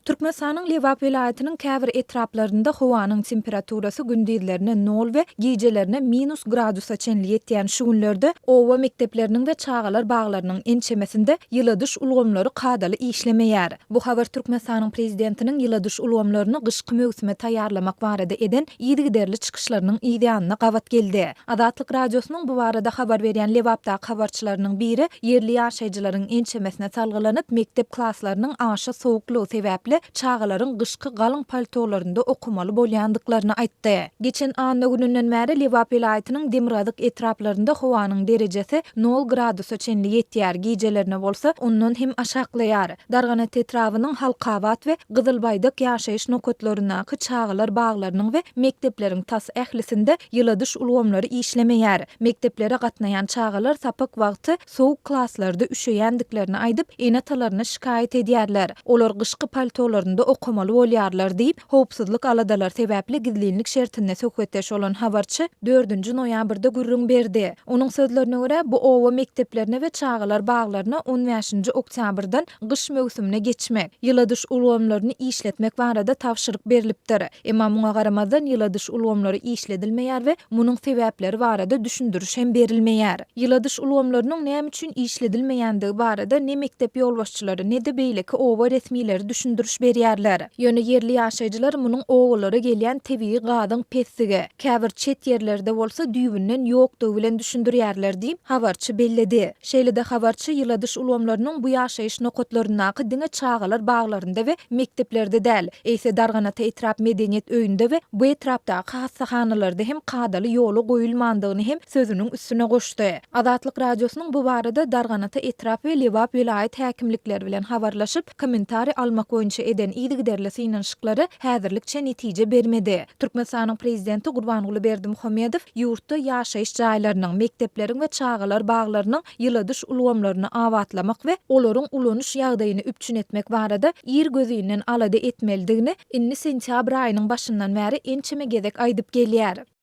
Türkmenistanyň Lewap vilayatynyň käbir etraplarynda howanyň temperaturasy gündizlerine 0 we gijelerine -gradusa çenli ýetýän şu günlerde owa mekdepleriniň we çagalar baglarynyň ençemesinde ýyladyş ulgamlary kadaly işlemeýär. Bu habar Türkmenistanyň prezidentiniň ýyladyş ulgamlaryny gyşky mewsime taýýarlamak barada eden ýygyderli çykyşlarynyň ýygyanyna gawat geldi. Adatlyk radiosynyň bu barada habar berýän Lewapda habarçylarynyň biri ýerli ýaşaýjylaryň ençemesine salgylanyp mektep klaslarynyň aşa sowuklugy sebäpli çağalaryň gyşky galyň paltolarynda okumaly bolýandyklaryny aýtdy. Geçen anda gününden bäri Lewap vilayatynyň Demirazdyk etraplarynda howanyň derejesi 0 gradusa çenli ýetýär, gijelerine bolsa ondan hem aşaklaýar. Darganat etrawynyň Halkawat we Gyzylbaýdyk ýaşaýyş nokatlarynaky çağalar baglarynyň we mektepleriň tas ählisinde ýyladyş ulgamlary işlemeýär. Mekteplere gatnaýan çağalar sapak wagty sowuk klaslarda üşeýändiklerini aýdyp, enatalaryna şikaýet edýärler. Olar gyşky paltolarynda okumaly bolýarlar diýip, howpsuzlyk aladalar sebäpli gizlilik şertine söhbetdeş olan habarçy 4-nji noýabrda gürrüň berdi. Onuň sözlerine görä, bu owa mekteplerine we çağalar baglaryna 15-nji oktýabrdan gyş mewsümine geçmek, ýyladyş ulgamlaryny işletmek barada tapşyryk berilipdir. Emma muňa garamazdan ýyladyş ulgamlary işledilmeýär we munyň sebäpleri barada düşündürüş hem berilmeýär. Ýyladyş ulgamlarynyň näme üçin işledilmeýändigi barada ne mektep ýolbaşçylary ne de beýleki owa resmileri düşündürüş berýärler. Ýöne ýerli ýaşaýjylar munyň owalary gelýän tebii gadyň pessigi, käbir çet ýerlerde bolsa düýbünden ýokdugy bilen düşündürýärler diýip habarçy belledi. Şeýle-de habarçy ýyladyş ulgamlarynyň bu ýaşaýyş nokatlarynaky diňe çağalar baglarynda we mekteplerde däl, eýse Darganata etrap medeniýet öýünde we bu etrapdaky hassahanalarda hem kadaly ýoly goýulmandygyny hem sözüniň üstüne goşdy. Adatlyk radiosynyň bu barada Darganata etrap we Lewap vilayat häkimlikleri bilen habarlaşyp kommentari almak boýunça eden ýygyderli synanyşyklary häzirlikçe netije bermedi. Türkmenistanyň prezidenti Gurbanguly Berdimuhammedow ýurtda ýaşaýyş jaýlarynyň, mektepleriň we çağalar baglarynyň ýyladyş ulgamlaryny awatlamak we olaryň ulanyş ýagdaýyny üpçün etmek barada ýer gözünden alady etmelidigini inni sentýabr aýynyň başyndan bäri ençeme gezek aýdyp gelýär.